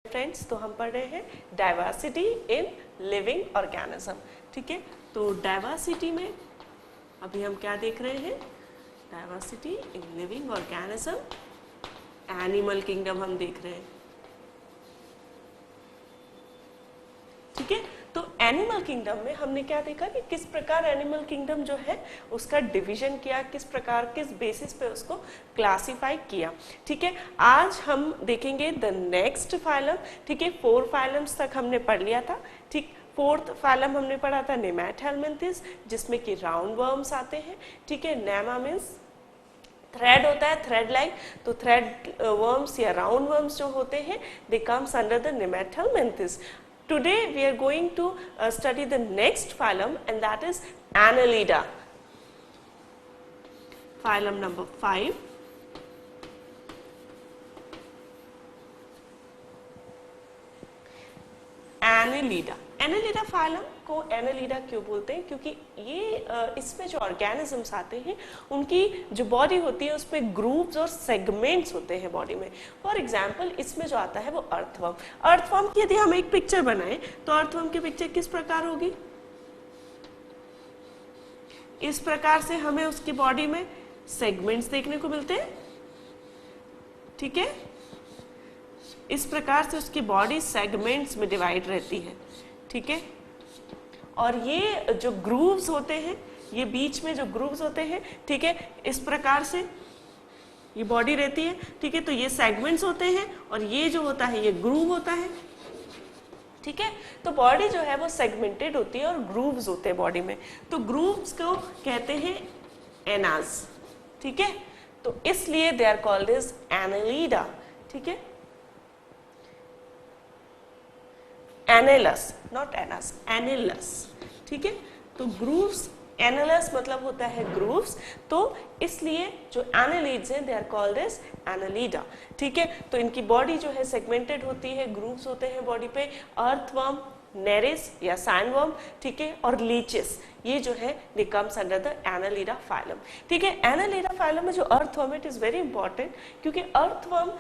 Friends, तो हम पढ़ रहे हैं डाइवर्सिटी इन लिविंग ऑर्गेनिज्म। ठीक है, तो डाइवर्सिटी में अभी हम क्या देख रहे हैं? Diversity in living organism, animal kingdom हम देख रहे हैं। ठीक है, तो एनिमल किंगडम में हमने क्या देखा कि किस प्रकार एनिमल किंगडम जो है उसका डिवीजन किया, किस प्रकार किस बेसिस पे उसको क्लासिफाई किया। ठीक है, आज हम देखेंगे द नेक्स्ट फाइलम। ठीक है, 4 फाइलम्स तक हमने पढ़ लिया था। ठीक, 4th फाइलम हमने पढ़ा था नेमैटहेलमिन्थिस, जिसमें कि राउंड वर्म्स आते हैं। ठीक है, नेमा मीन्स थ्रेड होता है, थ्रेड लाइक, तो थ्रेड वर्म्स या राउंड वर्म्स जो होते हैं they comes under the nemathelminthes. Today we are going to study the next phylum, and that is Annelida. Phylum number 5. Annelida. Annelida phylum को Annelida क्यों बोलते हैं? क्योंकि ये इसमें जो ऑर्गेनिजम्स आते हैं उनकी जो बॉडी होती है उसमें ग्रूव्स और सेगमेंट्स होते हैं बॉडी में। फॉर एग्जांपल इसमें जो आता है वो अर्थवर्म। अर्थवर्म की यदि हम एक पिक्चर बनाएं तो अर्थवर्म की पिक्चर किस प्रकार होगी? इस प्रकार से हमें उसकी बॉडी में सेगमेंट्स देखने को मिलते हैं। ठीक है, इस प्रकार से उसकी बॉडी सेगमेंट्स में डिवाइड रहती है। ठीक है, और ये जो ग्रूव्स होते हैं, ये बीच में जो ग्रूव्स होते हैं, ठीक है, इस प्रकार से ये बॉडी रहती है। ठीक है, तो ये सेगमेंट्स होते हैं और ये जो होता है ये ग्रूव होता है। ठीक है, तो बॉडी जो है वो सेगमेंटेड होती है और ग्रूव्स होते हैं बॉडी में, तो ग्रूव्स को कहते हैं एनाज। ठीक है, तो इसलिए they are called as Annelida. ठीक है, एनेलस, नॉट एनास, एनेलस। ठीक है, तो ग्रूव्स, एनेलस मतलब होता है ग्रूव्स, तो इसलिए जो एनालिड्स हैं they are called as Annelida. ठीक है, तो इनकी बॉडी जो है सेगमेंटेड होती है, ग्रूव्स होते हैं बॉडी पे। अर्थवर्म, नेरिस या सैंडवर्म, ठीक है, और लीचेस, ये जो है दे comes under the Annelida phylum. ठीक है, एनालिडा फाइलम में जो earthworm it is very important, क्योंकि अर्थवर्म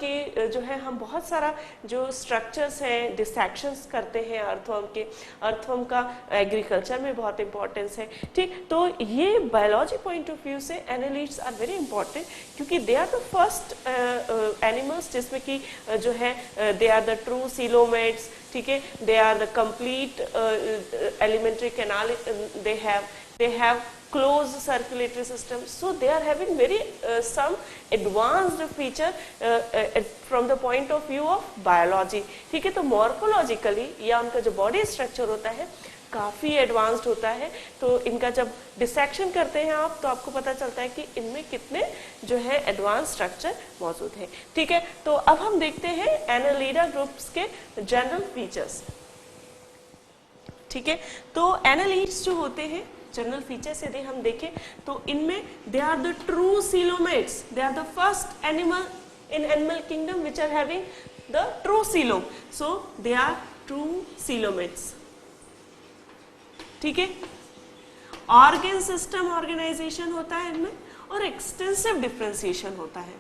के जो है हम बहुत सारा जो स्ट्रक्चर्स हैं डिसेक्शंस करते हैं अर्थवर्म के। अर्थवर्म का एग्रीकल्चर में बहुत इंपॉर्टेंस है। ठीक, तो ये बायोलॉजी पॉइंट ऑफ व्यू से एनालिड्स आर वेरी इंपॉर्टेंट, क्योंकि they are the first animals जिसमें कि जो है they are the true coelomates. ठीक है, they are the complete alimentary canal, they have closed circulatory system, so they are having very some advanced feature from the point of view of biology. ठीक है, तो morphologically या उनका जो body structure होता है काफी एडवांस्ड होता है। तो इनका जब डिसेक्शन करते हैं आप तो आपको पता चलता है कि इनमें कितने जो है एडवांस स्ट्रक्चर मौजूद है। ठीक है, तो अब हम देखते हैं एनालिडा ग्रुप्स के जनरल फीचर्स। ठीक है, तो एनालिड्स जो होते हैं जनरल फीचर्स यदि हम देखें तो इनमें they are the true coelomates, they are the first animal in animal kingdom which are having the true coelom, so they are true coelomates. ठीक है, ऑर्गन सिस्टम ऑर्गेनाइजेशन होता है इनमें और एक्सटेंसिव डिफरेंशिएशन होता है।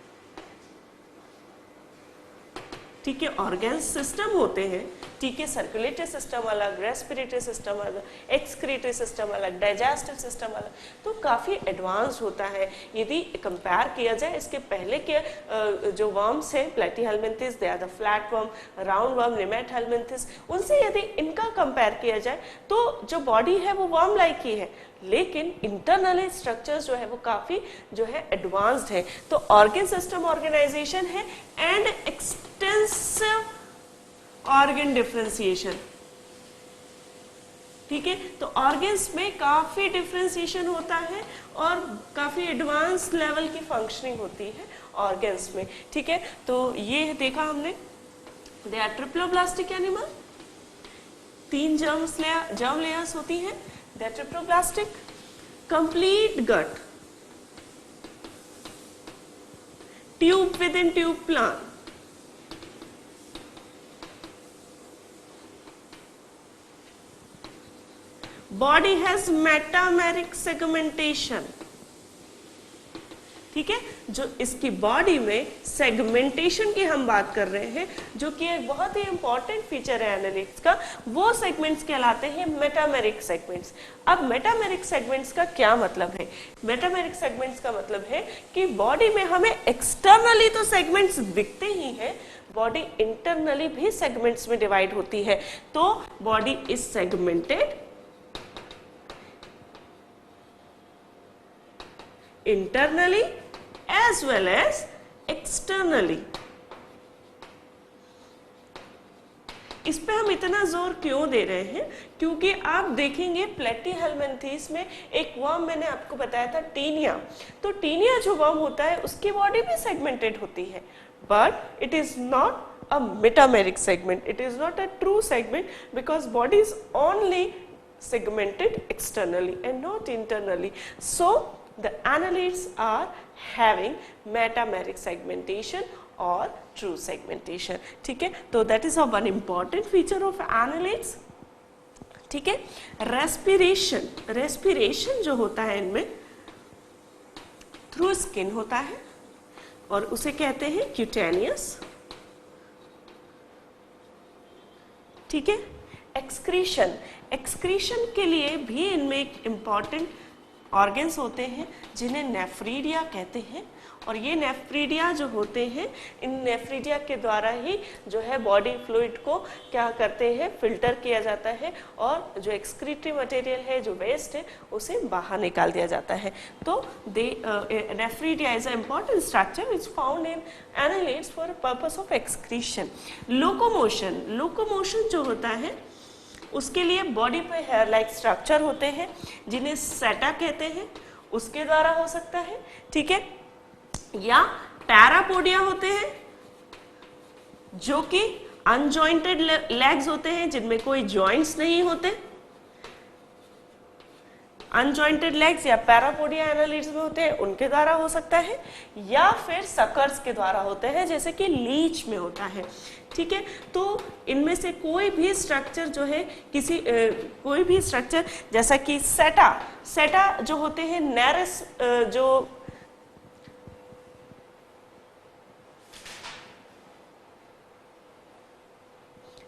ठीक है, ऑर्गन सिस्टम होते हैं। ठीक है, सर्कुलेटरी सिस्टम अलग, रेस्पिरेटरी सिस्टम अलग, एक्सक्रीटरी सिस्टम अलग, डाइजेस्टिव सिस्टम अलग, तो काफ़ी एडवांस होता है। यदि कंपेयर किया जाए इसके पहले के जो वर्म्स हैं, platyhelminthes, they are the flat worm, round worm, nemathelminthes, उनसे यदि इनका कंपेयर किया जाए तो जो बॉडी है वो वर्म लाइक ही है, लेकिन इंटरनली स्ट्रक्चर्स जो है वो काफ़ी जो है एडवांस्ड है। तो ऑर्गन सिस्टम ऑर्गेनाइजेशन है एंड एक्सटेंसिव ऑर्गन डिफरेंशिएशन। ठीक है, तो ऑर्गन्स में काफी डिफरेंशिएशन होता है और काफी एडवांस लेवल की फंक्शनिंग होती है ऑर्गन्स में। ठीक है, तो ये देखा हमने, they are triploblastic animal, 3 germ layers होती हैं, they are triploblastic, complete gut, tube within tube plant, body has metameric segmentation, ठीक है। जो इसकी बॉडी में सेगमेंटेशन की हम बात कर रहे हैं, जो कि एक बहुत ही इंपॉर्टेंट फीचर है एनालिटिक्स का, वो सेगमेंट्स कहलाते हैं मेटामेरिक सेगमेंट्स। अब मेटामेरिक सेगमेंट्स का क्या मतलब है? मेटामेरिक सेगमेंट्स का मतलब है कि बॉडी में हमें एक्सटर्नली तो सेगमेंट्स दिखते ही हैं, बॉडी इंटरनली भी सेगमेंट्स में डिवाइड होती है। तो body is segmented internally as well as externally। इस पे हम इतना जोर क्यों दे रहे हैं? क्योंकि आप देखेंगे प्लेटीहेल्मिन्थेस में एक वर्म मैंने आपको बताया था टीनिया, तो टीनिया जो वर्म होता है उसकी बॉडी भी सेगमेंटेड होती है, but it is not a metameric segment, it is not a true segment because body is only segmented externally and not internally. So the annelids are having metameric segmentation or true segmentation, ठीक है। तो that is a one important feature of annelids, ठीक है। Respiration जो होता है इनमें through skin होता है और उसे कहते हैं क्यूटेनियस, ठीक है। एक्सक्रीशन के लिए भी इनमें एक इम्पॉर्टेंट ऑर्गन्स होते हैं जिन्हें नेफ्रीडिया कहते हैं, और ये नेफ्रीडिया जो होते हैं, इन नेफ्रीडिया के द्वारा ही जो है बॉडी फ्लूइड को क्या करते हैं, फिल्टर किया जाता है और जो एक्सक्रीटरी मटेरियल है, जो वेस्ट है, उसे बाहर निकाल दिया जाता है। तो nephridia is a important structure is found in annelids for purpose of excretion. Locomotion जो होता है उसके लिए बॉडी पे हेयर लाइक स्ट्रक्चर होते हैं जिन्हें सेटा कहते हैं, उसके द्वारा हो सकता है, ठीक है। या पैरापोडिया होते हैं जो कि अनजॉइंटेड लेग्स होते हैं जिनमें कोई जॉइंट्स नहीं होते। अनजॉइंटेड लेग्स या पैरापोडिया एनालिड्स में होते हैं, उनके द्वारा हो सकता है, या फिर सकर्स के द्वारा होते हैं जैसे कि लीच में होता है, ठीक है। तो इनमें से कोई भी स्ट्रक्चर जो है कोई भी स्ट्रक्चर जैसा कि सेटा जो होते हैं नेरस जो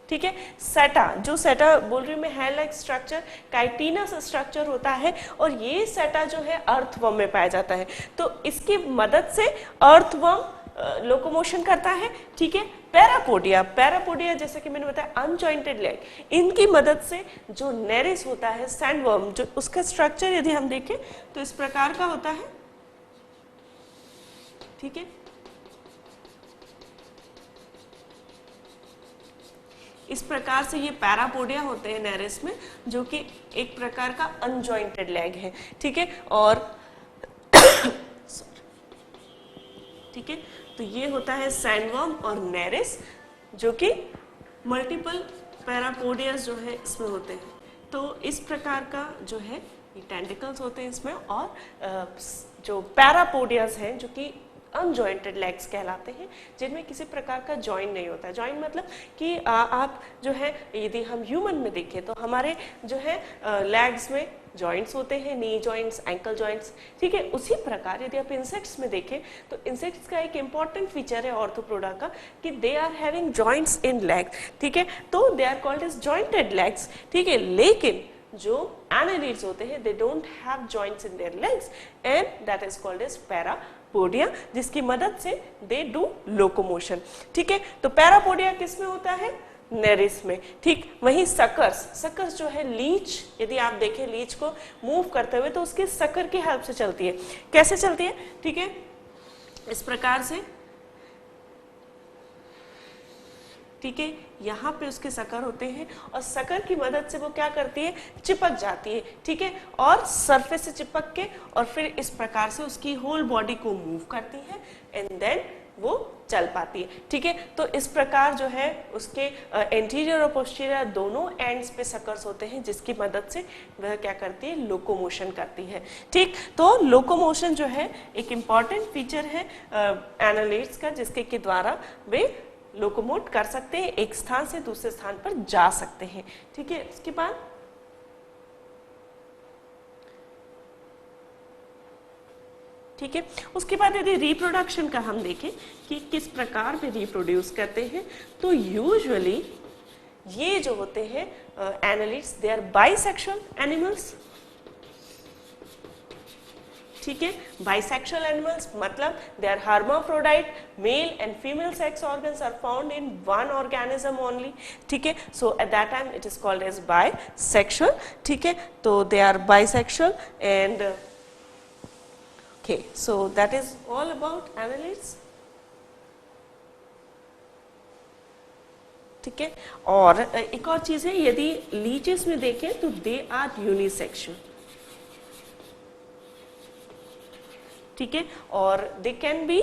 ठीक है, सेटा बोल रही हूँ मैं, hair like structure chitinous structure होता है और ये सेटा जो है अर्थवर्म में पाया जाता है। तो इसकी मदद से अर्थवर्म लोकोमोशन करता है, ठीक है। पैरापोडिया जैसे कि मैंने बताया अनजॉइंटेड लेग, इनकी मदद से जो नेरिस होता है सैंडवर्म, जो उसका स्ट्रक्चर यदि हम देखें तो इस प्रकार का होता है, ठीक है। इस प्रकार से ये पैरापोडिया होते हैं नेरिस में, जो कि एक प्रकार का अनजॉइंटेड लेग है, ठीक है। और ठीक है, तो ये होता है सैंडवर्म और नेरिस, जो कि मल्टीपल पैरापोडियास जो है इसमें होते हैं। तो इस प्रकार का जो है ये टेंटिकल्स होते हैं इसमें, और जो पैरापोडियास हैं जो कि अनजॉइंटेड लेग्स कहलाते हैं, जिनमें किसी प्रकार का जॉइंट नहीं होता है। जॉइंट मतलब कि आप जो है यदि हम ह्यूमन में देखें तो हमारे जो है लेग्स में जॉइंट्स होते हैं, नी जॉइंट्स, एंकल जॉइंट्स, ठीक है। उसी प्रकार यदि आप इंसेक्ट्स में देखें तो इंसेक्ट्स का एक इंपॉर्टेंट फीचर है ऑर्थोपोडा का कि they are having joints in legs, ठीक है। तो they are called as jointed legs, ठीक है। लेकिन जो एनालिड्स होते हैं they don't have joints in their legs and that is called as parapodia, जिसकी मदद से दे डू लोकोमोशन, ठीक है। तो पैरापोडिया किस में होता है? नेरिस में, ठीक। वहीं सकर्स जो है लीच, यदि आप देखें लीच को मूव करते हुए तो उसके सकर की हेल्प से चलती है। कैसे चलती है? ठीक है, इस प्रकार से, ठीक है। यहाँ पे उसके सकर होते हैं और सकर की मदद से वो क्या करती है, चिपक जाती है, ठीक है। और सरफेस से चिपक के और फिर इस प्रकार से उसकी होल बॉडी को मूव करती है एंड देन वो चल पाती है, ठीक है। तो इस प्रकार जो है उसके एंटीरियर और पोस्टीरियर दोनों एंड्स पे सकर्स होते हैं, जिसकी मदद से वह क्या करती है, लोकोमोशन करती है, ठीक। तो लोकोमोशन जो है एक इम्पॉर्टेंट फीचर है एनालिड्स का, जिसके के द्वारा वे लोकोमोट कर सकते हैं, एक स्थान से दूसरे स्थान पर जा सकते हैं, ठीक है। इसके बाद ठीक है। उसके बाद यदि रिप्रोडक्शन का हम देखें कि किस प्रकार में रिप्रोड्यूस करते हैं, तो यूजुअली ये जो होते हैं annelids, they are bisexual animals, ठीक है। बाइसेक्सुअल एनिमल्स मतलब they are hermaphrodite, male and female sex organs are found in one organism only, ठीक है। So at that time it is called as bisexual, ठीक है। तो they are bisexual and okay, so that is all about annelids, ठीक है। और एक और चीज है, यदि लीचेस में देखें तो दे आर यूनिसेक्सुअल, ठीक है। और they can be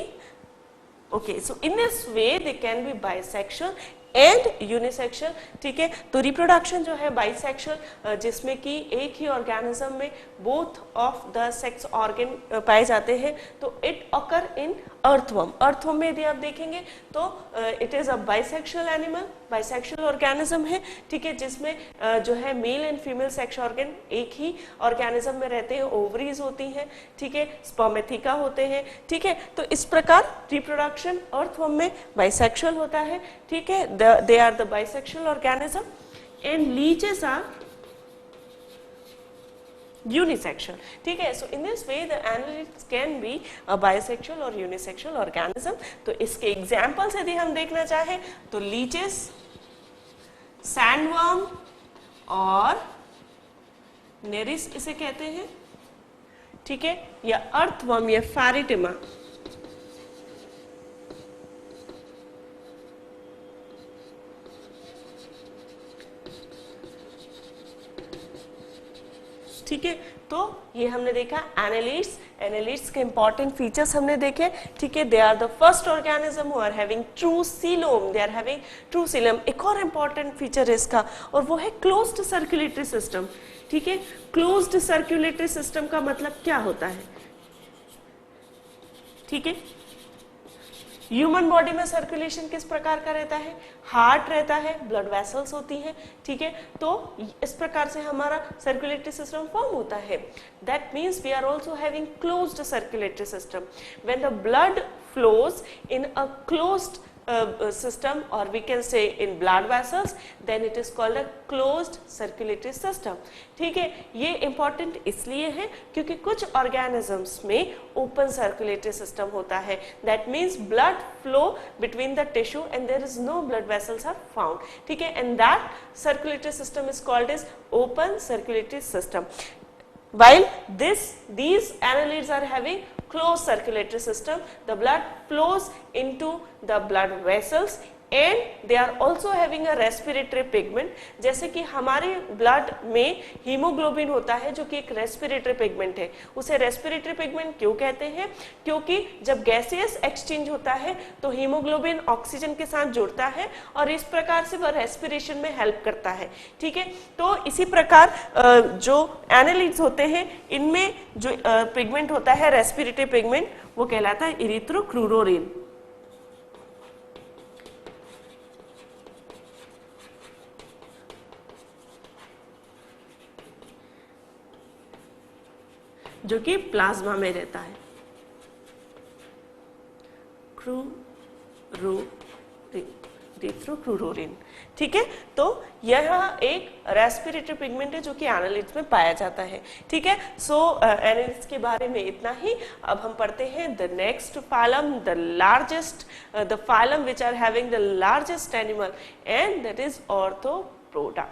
okay, so in this way they can be bisexual and unisexual, ठीक है। तो रिप्रोडक्शन जो है बाइसेक्सुअल, जिसमें कि एक ही ऑर्गेनिज्म में both of the sex organ पाए जाते हैं, तो it occur in earthworm. Earthworm में यदि आप देखेंगे तो it is a bisexual animal, bisexual organism है, ठीक है, जिसमें जो है mail and female sex organ एक ही ऑर्गेनिज्म में रहते हैं, ओवरीज होती हैं, ठीक है, स्पर्मेथिका होते हैं, ठीक है। तो इस प्रकार रिप्रोडक्शन अर्थवर्म में बाइसेक्सुअल होता है, ठीक है। They are the bisexual organism and leeches are unisexual, ठीक है। So in this way the annelids can be a bisexual और यूनिसेक्सुअल ऑर्गेनिज्म। तो इसके एग्जांपल्स यदि हम देखना चाहें तो लीचेस, सैंडवर्म और नेरिस इसे कहते हैं, ठीक है, या अर्थवर्म या फैरिटिमा, ठीक है। तो ये हमने देखा एनालिड्स, एनालिड्स के इंपॉर्टेंट फीचर्स हमने देखे, ठीक है। They are the first organism who are having true coelom, they are having true coelom. एक और इंपॉर्टेंट फीचर है इसका और वो है क्लोज्ड सर्कुलेटरी सिस्टम, ठीक है। क्लोज्ड सर्कुलेटरी सिस्टम का मतलब क्या होता है, ठीक है। ह्यूमन बॉडी में सर्कुलेशन किस प्रकार का रहता है, हार्ट रहता है, ब्लड वेसल्स होती हैं, ठीक है। तो इस प्रकार से हमारा सर्कुलेटरी सिस्टम फॉर्म होता है। That means we are also having closed circulatory system. When the blood flows in a closed system, or we can say in blood vessels, then it is called a closed circulatory system, ठीक है। ये important इसलिए है क्योंकि कुछ organisms में open circulatory system होता है, that means blood flow between the tissue and there is no blood vessels are found, ठीक है, and that circulatory system is called as open circulatory system. While these annelids are having closed circulatory system, the blood flows into the blood vessels and they are also having a respiratory pigment. जैसे कि हमारे blood में haemoglobin होता है जो कि एक respiratory pigment है। उसे रेस्पिरेटरी पिगमेंट क्यों कहते हैं? क्योंकि जब गैसियस एक्सचेंज होता है तो हीमोग्लोबिन ऑक्सीजन के साथ जुड़ता है और इस प्रकार से वह रेस्पिरेशन में हेल्प करता है, ठीक है। तो इसी प्रकार जो एनालिड्स होते हैं इनमें जो पिगमेंट होता है रेस्पिरेटरी पिगमेंट वो कहलाता है इरिथ्रोक्रूरोरिन, जो कि प्लाज्मा में रहता है। इरिथ्रोक्रूरोरिन, ठीक है। तो यह एक रेस्पिरेटरी पिगमेंट है जो कि एनालिड्स में पाया जाता है, ठीक है। सो एनालिड्स के बारे में इतना ही। अब हम पढ़ते हैं the next phylum, the largest, the phylum which are having the largest animal and that is Arthropoda.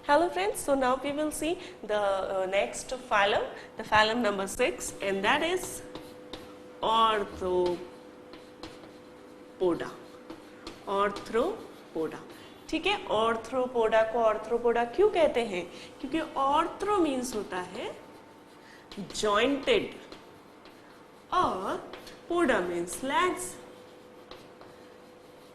Hello friends, so now we will see the next phylum, the phylum number 6, and that is Arthropoda. Arthropoda, ठीक है। Arthropoda को Arthropoda क्यों कहते हैं? क्योंकि ortho means होता है jointed और पोडा मीन्स लेग्स,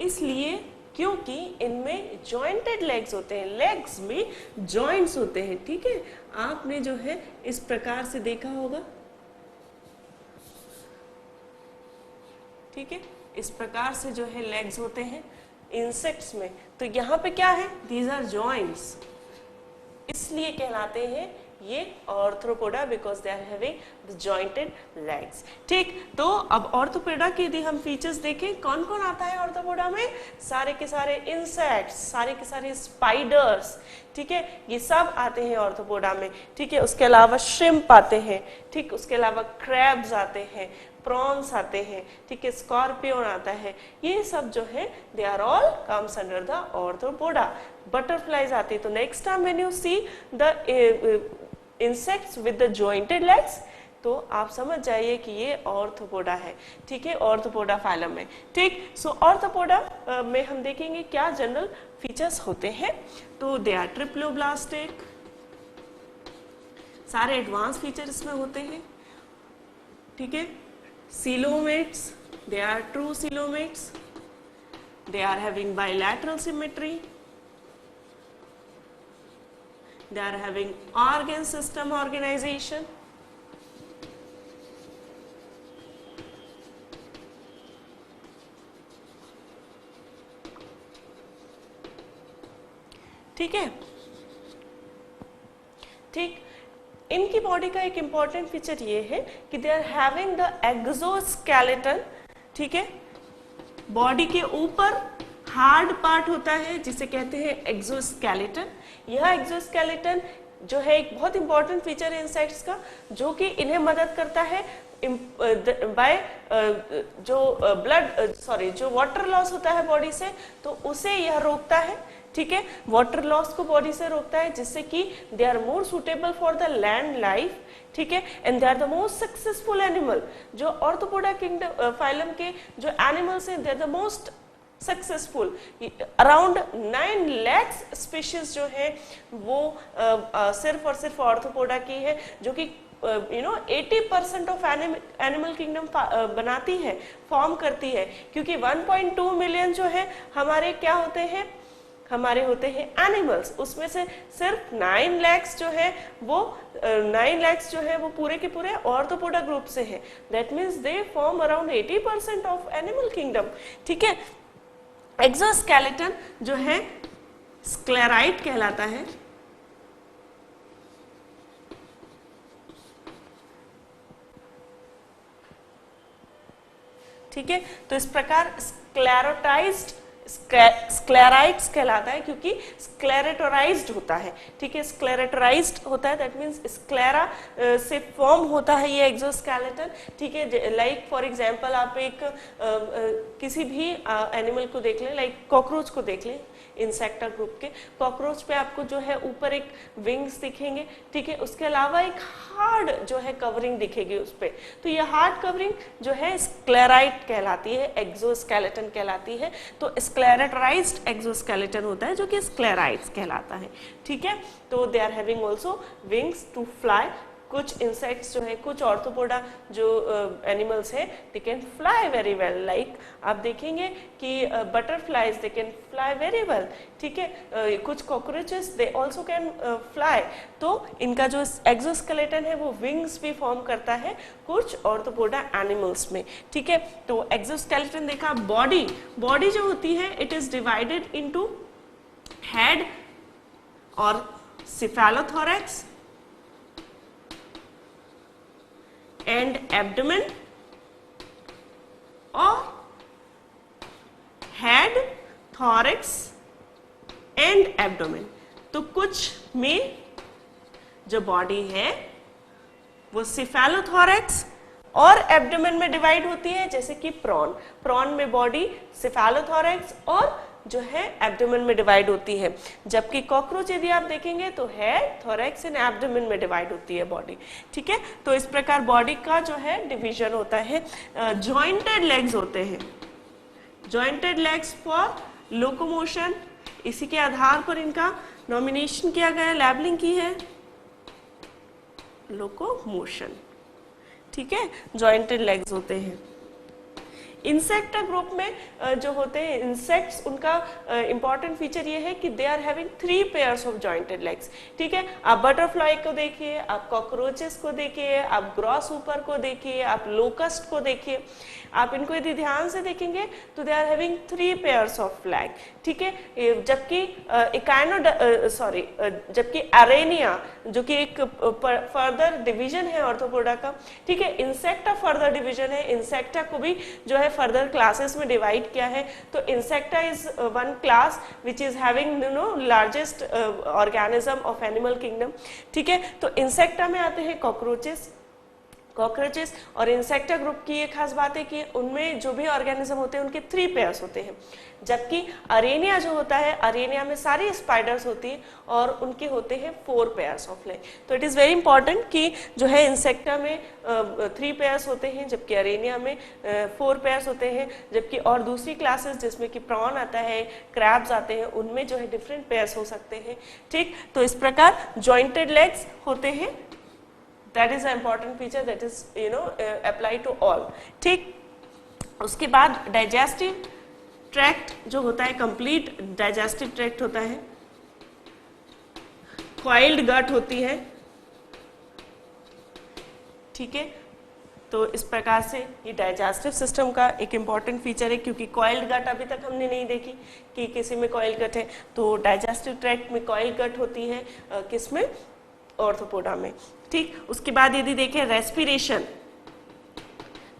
इसलिए क्योंकि इनमें जॉइंटेड लेग्स होते हैं, लेग्स में जॉइंट्स होते हैं, ठीक है। आपने जो है इस प्रकार से देखा होगा, ठीक है, इस प्रकार से जो है लेग्स होते हैं इंसेक्ट्स में। तो यहाँ पे क्या है? दीज आर जॉइंट्स, इसलिए कहलाते हैं ये Arthropoda because they are having the jointed legs. ठीक, तो अब ऑर्थ्रोपोडा के यदि हम फीचर्स देखें, कौन कौन आता है ऑर्थ्रोपोडा में? सारे के सारे इंसेक्ट्स, सारे के सारे स्पाइडर्स, ठीक है, ये सब आते हैं ऑर्थ्रोपोडा में। ठीक है, उसके अलावा श्रिम्प आते हैं, ठीक, उसके अलावा क्रैब्स आते हैं, प्रॉन्स आते हैं, ठीक है, स्कॉर्पियन आता है, ये सब जो है they are all comes under the Arthropoda. Butterflies आती है। तो next time when you see the insects with the jointed legs, तो आप समझ जाइए कि ये ऑर्थ्रोपोडा है। ठीक है, ऑर्थ्रोपोडा फाइलम में। ठीक, सो ऑर्थ्रोपोडा में हम देखेंगे क्या जनरल फीचर्स होते हैं। तो दे आर ट्रिप्लोब्लास्टिक, सारे एडवांस फीचर इसमें होते हैं। ठीक है, coelomates, they are true coelomates, they are having bilateral symmetry, they are having organ system organization, ठीक है। ठीक, इनकी बॉडी का एक इंपॉर्टेंट फीचर ये है कि they are having the exoskeleton. ठीक है, बॉडी के ऊपर हार्ड पार्ट होता है जिसे कहते हैं एक्सोस्केलेटन। यह एक्सोस्केलेटन जो है एक बहुत इंपॉर्टेंट फीचर है इंसेक्ट्स का, जो कि इन्हें मदद करता है बाय जो वाटर लॉस होता है बॉडी से, तो उसे यह रोकता है। ठीक है, वाटर लॉस को बॉडी से रोकता है, जिससे कि they are more suitable for the land life. ठीक है, and they are the most successful animal. जो ऑर्थ्रोपोडा किंगडम फाइलम के जो एनिमल्स हैं, they are the most successful. Around 9 lakh species जो है वो सिर्फ और सिर्फ ऑर्थ्रोपोडा की है, जो कि 80% ऑफ एनिमल किंगडम बनाती है, फॉर्म करती है। क्योंकि 1.2 मिलियन जो है हमारे क्या होते हैं, हमारे होते हैं एनिमल्स, उसमें से सिर्फ 9 लाख जो है वो 9 लाख जो है वो पूरे के पूरे ऑर्थ्रोपोडा ग्रुप से है। That means they form around 80% of animal kingdom. ठीक है, एक्सोस्केलेटन जो है स्क्लेराइट कहलाता है। ठीक है, तो इस प्रकार स्क्लेरोटाइज्ड स्क्लेराइट्स कहलाता है, क्योंकि स्क्लेरेटोराइज्ड होता है। ठीक है, स्क्लेरेटोराइज्ड होता है, दैट मीन्स स्क्लेरा से फॉर्म होता है ये एक्सोस्केलेटन। ठीक है, लाइक फॉर एग्जांपल आप एक किसी भी एनिमल को देख लें, लाइक कॉकरोच को देख लें, इंसेक्टा ग्रुप के कॉकरोच पे आपको जो है ऊपर एक विंग्स दिखेंगे। ठीक है, उसके अलावा एक हार्ड जो है कवरिंग दिखेगी उस पे, तो ये हार्ड कवरिंग जो है स्क्लेराइट कहलाती है, एक्सोस्केलेटन कहलाती है। तो स्क्लेरेटराइज्ड एक्सोस्केलेटन होता है जो कि स्क्लेराइट्स कहलाता है। ठीक है, तो they are having also wings to fly. कुछ इंसेक्ट्स जो है, कुछ ऑर्थ्रोपोडा जो एनिमल्स हैं, they can fly very well. Like आप देखेंगे कि butterflies they can fly very well. ठीक है, कुछ cockroaches they also can fly. तो इनका जो एक्सोस्केलेटन है वो विंग्स भी फॉर्म करता है कुछ ऑर्थ्रोपोडा एनिमल्स में। ठीक है, तो एक्सोस्केलेटन देखा। बॉडी जो होती है it is divided into head और सिफेलोथोरैक्स एंड एब्डोमेन, और हेड, थॉरैक्स एंड एब्डोमेन। तो कुछ में जो बॉडी है वो सिफेलोथोरैक्स और एब्डोमेन में डिवाइड होती है, जैसे कि प्रॉन में बॉडी सिफेलोथोरैक्स और जो है एब्डोमेन में डिवाइड होती है। जबकि कॉकरोच यदि आप देखेंगे तो हेड, थोरैक्स एंड एब्डोमेन में डिवाइड होती है बॉडी। ठीक है, तो इस प्रकार बॉडी का जो है डिवीजन होता है। जॉइंटेड लेग्स होते हैं, जॉइंटेड लेग्स फॉर लोकोमोशन। इसी के आधार पर इनका नॉमिनेशन किया गया, लेबलिंग की है, लोकोमोशन। ठीक है, जॉइंटेड लेग्स होते हैं। इंसेक्ट ग्रुप में जो होते हैं इंसेक्ट्स, उनका इंपॉर्टेंट फीचर ये है कि they are having 3 pairs of jointed legs. ठीक है, आप बटरफ्लाई को देखिए, आप कॉकरोचेस को देखिए, आप ग्रॉसहॉपर को देखिए, आप लोकस्ट को देखिए, आप इनको यदि ध्यान से देखेंगे तो they are having 3 pairs of flag, ठीक है। जबकि जबकि अरेनिया जो कि एक फर्दर डिवीजन है ऑर्थोपोडा का, ठीक है, इंसेक्टा फर्दर डिवीजन है, इंसेक्टा को भी जो है फर्दर क्लासेस में डिवाइड किया है। तो insecta is one class which is having largest organism of animal kingdom, ठीक है। तो इंसेक्टा में आते हैं कॉकरोचेस और इंसेक्टा ग्रुप की ये खास बात है कि उनमें जो भी ऑर्गेनिज्म होते हैं उनके 3 पेयर्स होते हैं, जबकि अरेनिया जो होता है, अरेनिया में सारी स्पाइडर्स होती है और उनके होते हैं 4 पेयर्स ऑफ लेग। तो इट इज़ वेरी इंपॉर्टेंट कि जो है इंसेक्टा में 3 पेयर्स होते हैं, जबकि अरेनिया में 4 पेयर्स होते हैं, जबकि और दूसरी क्लासेस जिसमें कि प्रॉन आता है, क्रैब्स आते हैं, उनमें जो है डिफरेंट पेयर्स हो सकते हैं, ठीक। तो इस प्रकार जॉइंटेड लेग्स होते हैं, that is an important feature that is apply to all, ठीक। उसके बाद डाइजेस्टिव ट्रैक्ट जो होता है, कंप्लीट डाइजेस्टिव ट्रैक्ट होता है, कॉइल्ड गट होती है, ठीक है। तो इस प्रकार से ये डाइजेस्टिव सिस्टम का एक इम्पॉर्टेंट फीचर है, क्योंकि कॉइल्ड गट अभी तक हमने नहीं देखी कि किसी में कॉइल्ड गट है। तो डाइजेस्टिव ट्रैक्ट में कॉइल्ड गट होती है, किसमें, ऑर्थोपोडा में, ठीक। उसके बाद यदि देखें रेस्पिरेशन,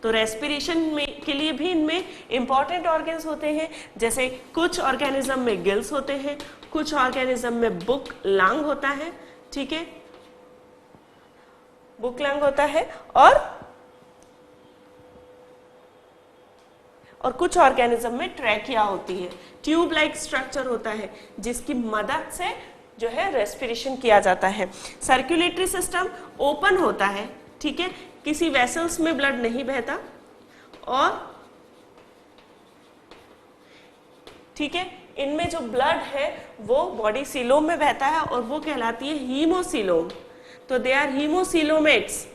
तो रेस्पिरेशन में के लिए भी इनमें इंपॉर्टेंट ऑर्गन्स होते हैं, जैसे कुछ ऑर्गेनिज्म में गिल्स होते हैं, कुछ ऑर्गेनिज्म में बुक लंग होता है, ठीक है, बुक लंग होता है, और कुछ ऑर्गेनिज्म में ट्रैकिया होती है, ट्यूब लाइक स्ट्रक्चर होता है जिसकी मदद से जो है रेस्पिरेशन किया जाता है। सर्कुलेटरी सिस्टम ओपन होता है, ठीक है, किसी वेसल्स में ब्लड नहीं बहता, और ठीक है, इनमें जो ब्लड है वो बॉडी सीलोम में बहता है और वो कहलाती है हीमोसीलोम। तो दे आर हीमोसीलोमेट्स,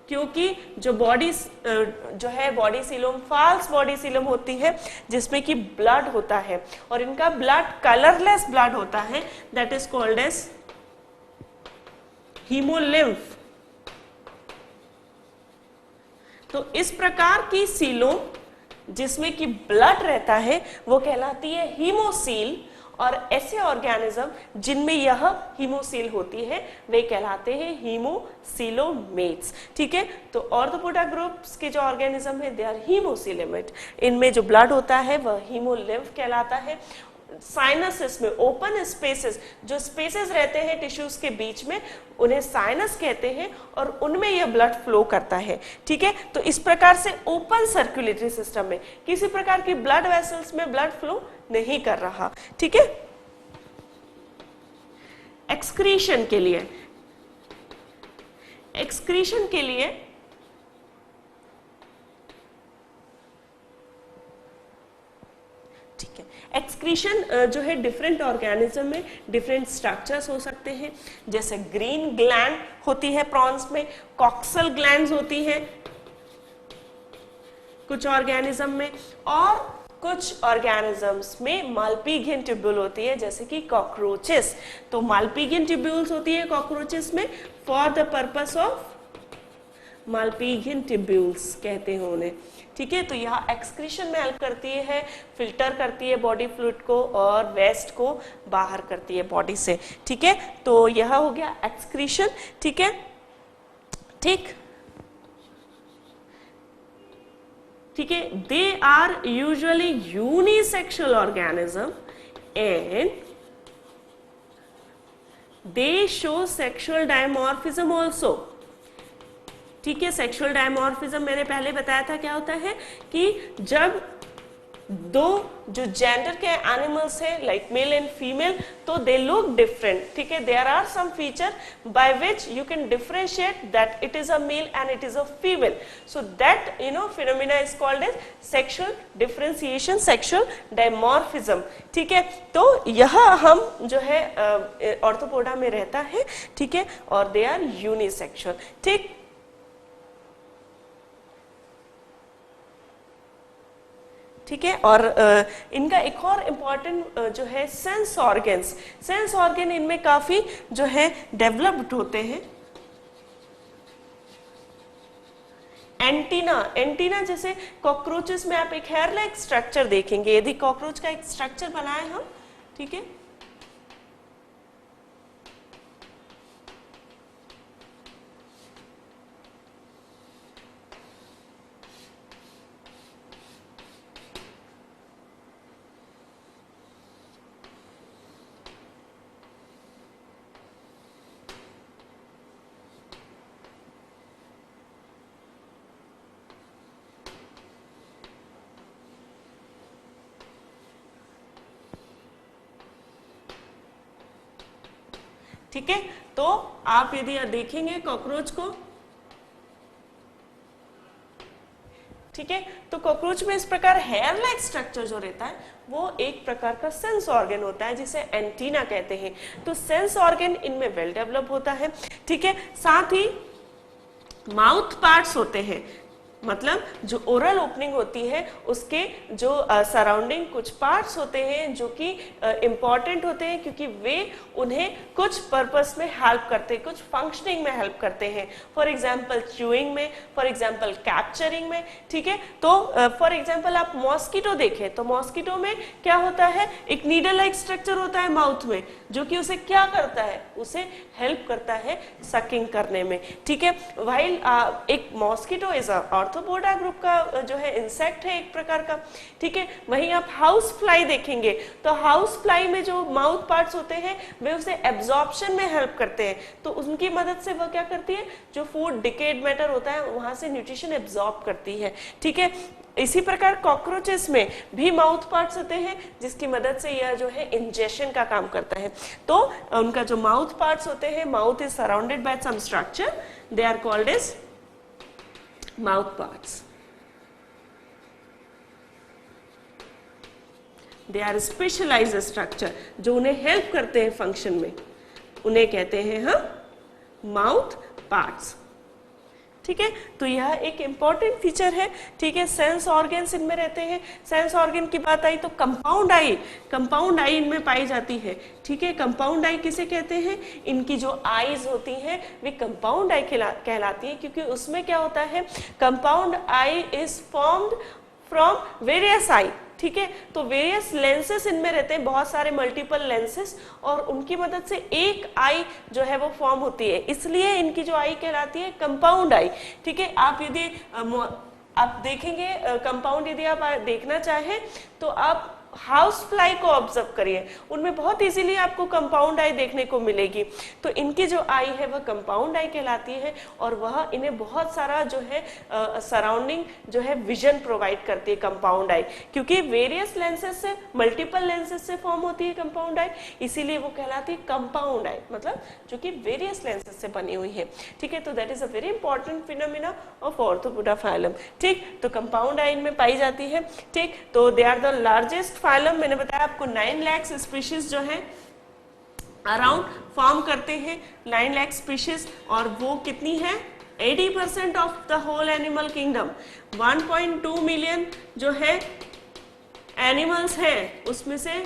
क्योंकि जो बॉडी जो है body coelom false body coelom होती है जिसमें कि ब्लड होता है, और इनका ब्लड कलरलेस ब्लड होता है, that is called as haemolymph. तो इस प्रकार की सीलोम जिसमें कि ब्लड रहता है वो कहलाती है हीमोसील, और ऐसे ऑर्गेनिज्म जिनमें यह हीमोसील होती है वे कहलाते हैं हीमोसीलोमेट्स, ठीक है। तो ऑर्थोपोडा ग्रुप्स के जो ऑर्गेनिज्म है दे आर हीमोसीलोमेट, इनमें जो ब्लड होता है वह हीमोलिम्फ कहलाता है। साइनसेस में ओपन स्पेसेस, जो स्पेसेस रहते हैं टिश्यूज के बीच में, उन्हें साइनस कहते हैं, और उनमें यह ब्लड फ्लो करता है, ठीक है। तो इस प्रकार से ओपन सर्कुलेटरी सिस्टम में किसी प्रकार की ब्लड वेसल्स में ब्लड फ्लो नहीं कर रहा, ठीक है। एक्सक्रीशन के लिए ठीक है, एक्सक्रीशन जो है डिफरेंट ऑर्गेनिज्म में डिफरेंट स्ट्रक्चर्स हो सकते हैं, जैसे ग्रीन ग्लैंड होती है प्रॉन्स में, कॉक्सल ग्लैंड्स होती है कुछ ऑर्गेनिज्म में, और कुछ ऑर्गेनिजम्स में माल्पीगियन ट्यूब्यूल होती है, जैसे कि कॉकरोचेस। तो माल्पीगियन ट्यूब्यूल्स होती है कॉकरोचेस में for the purpose of Malpighian tubules कहते हैं उन्हें, ठीक है। तो यह एक्सक्रीशन में हेल्प करती है, फिल्टर करती है बॉडी फ्लूइड को और वेस्ट को बाहर करती है बॉडी से, ठीक है। तो यह हो गया एक्सक्रीशन, ठीक है, ठीक है। They are usually unisexual organism and they show sexual dimorphism also, ठीक है। सेक्सुअल डायमॉर्फिज्म मैंने पहले बताया था क्या होता है कि जब दो जो जेंडर के एनिमल्स है लाइक मेल एंड फीमेल, तो दे लुक डिफरेंट, ठीक है। There are some feature by which you can differentiate that it is a male and it is a female, so that phenomena is called as sexual differentiation, sexual dimorphism, ठीक है। तो यह हम जो है arthropoda में रहता है, ठीक है, और दे आर यूनिसेक्सुअल, ठीक। ठीक है, और इनका एक और इम्पॉर्टेंट जो है सेंस ऑर्गन इनमें काफी जो है डेवलप्ड होते हैं, एंटीना, एंटीना जैसे कॉकरोचेस में आप एक हेयर लाइक स्ट्रक्चर देखेंगे, यदि कॉकरोच का एक स्ट्रक्चर बनाए हम, ठीक है, ठीक है। तो आप यदि देखेंगे कॉकरोच को, ठीक है, तो कॉकरोच में इस प्रकार हेयर लाइक स्ट्रक्चर जो रहता है वो एक प्रकार का सेंस ऑर्गन होता है जिसे एंटीना कहते हैं। तो सेंस ऑर्गन इनमें वेल डेवलप होता है, ठीक है। साथ ही माउथ पार्ट्स होते हैं, मतलब जो ओरल ओपनिंग होती है उसके जो सराउंडिंग कुछ पार्ट्स होते हैं जो कि इम्पॉर्टेंट होते हैं, क्योंकि वे उन्हें कुछ पर्पस में हेल्प करते हैं, कुछ फंक्शनिंग में हेल्प करते हैं। फॉर एग्जांपल च्यूइंग में, फॉर एग्जांपल कैप्चरिंग में, ठीक है। तो फॉर एग्जांपल आप मॉस्किटो देखें तो मॉस्किटो में क्या होता है, एक नीडल लाइक स्ट्रक्चर होता है माउथ में, जो कि उसे क्या करता है, उसे हेल्प करता है सकिंग करने में, ठीक है। वाइल एक मॉस्किटो इज ऑर्थोपोडा ग्रुप का जो है इंसेक्ट है एक प्रकार का, ठीक है। वहीं आप हाउस फ्लाई देखेंगे तो हाउस फ्लाई में जो माउथ पार्ट्स होते हैं वे उसे एब्जॉर्प्शन में हेल्प करते हैं, तो उनकी मदद से वह क्या करती है, जो फूड डिकेड मैटर होता है वहां से न्यूट्रिशन एब्जॉर्ब करती है, ठीक है। इसी प्रकार कॉकरोचेस में भी माउथ पार्ट्स होते हैं जिसकी मदद से यह जो है इंजेशन का काम करता है। तो उनका जो माउथ पार्ट्स होते हैं, mouth is surrounded by some structure, they are called as mouth parts, they are specialised structure जो उन्हें हेल्प करते हैं फंक्शन में, उन्हें कहते हैं हम माउथ पार्ट्स, ठीक है। तो यह एक इंपॉर्टेंट फीचर है, ठीक है। सेंस ऑर्गन्स इनमें रहते हैं। सेंस ऑर्गन की बात आई तो कंपाउंड आई, कंपाउंड आई इनमें पाई जाती है, ठीक है। कंपाउंड आई किसे कहते हैं, इनकी जो आईज होती हैं वे कंपाउंड आई कहलाती है, क्योंकि उसमें क्या होता है, compound eye is formed from various eye, ठीक है। तो वेरियस लेंसेस इनमें रहते हैं, बहुत सारे मल्टीपल लेंसेस, और उनकी मदद से एक आई जो है वो फॉर्म होती है, इसलिए इनकी जो आई कहलाती है कंपाउंड आई, ठीक है। आप यदि आप देखेंगे कंपाउंड, यदि आप देखना चाहें तो आप हाउस फ्लाई को ऑब्जर्व करिए, उनमें बहुत इजीली आपको कंपाउंड आई देखने को मिलेगी। तो इनकी जो आई है वह कंपाउंड आई कहलाती है, और वह इन्हें बहुत सारा जो है सराउंडिंग जो है विजन प्रोवाइड करती है कंपाउंड आई, क्योंकि वेरियस लेंसेस से, मल्टीपल लेंसेस से फॉर्म होती है कंपाउंड आई, इसीलिए वो कहलाती है कंपाउंड आई, मतलब जो कि वेरियस लेंसेस से बनी हुई है, ठीक है। तो that is a very important phenomena of arthropoda phylum, ठीक। तो कंपाउंड आई इनमें पाई जाती है, ठीक। तो they are the largest phylum, मैंने बताया आपको 9 लाख स्पीशीज जो है अराउंड फॉर्म करते हैं, 9 लाख स्पीशीज, और वो कितनी है, 80% of the whole animal kingdom, 1.2 million जो है एनिमल्स हैं, उसमें से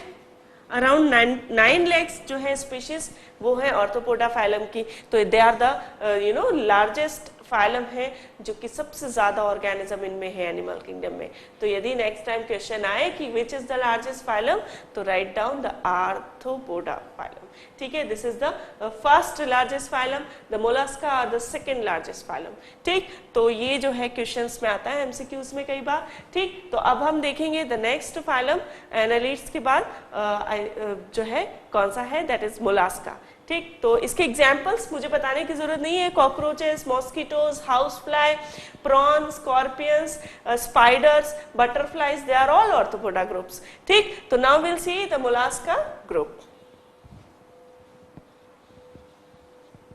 अराउंड 9 लाख जो है स्पीशीज वो है ऑर्थोपोडा फाइलम की। तो they are the largest phylum है जो कि सबसे ज्यादा ऑर्गेनिज्म इनमें है एनिमल किंगडम में। तो यदि नेक्स्ट टाइम क्वेश्चन आए कि which is the largest phylum, तो write down the arthropoda phylum, ठीक है। This is the first largest phylum, the mollusca are the second largest phylum, ठीक। तो ये जो है क्वेश्चंस में आता है एमसीक्यूज में कई बार, ठीक। तो अब हम देखेंगे द नेक्स्ट फाइलम एनालिड्स के बाद जो है कौन सा है, दैट इज मोलस्का, ठीक। तो इसके एग्जाम्पल्स मुझे बताने की जरूरत नहीं है, cockroaches, mosquitoes, house fly, prawn, scorpions, spiders, butterflies, they are all Arthropoda groups, ठीक। तो now will see the Mollusca group.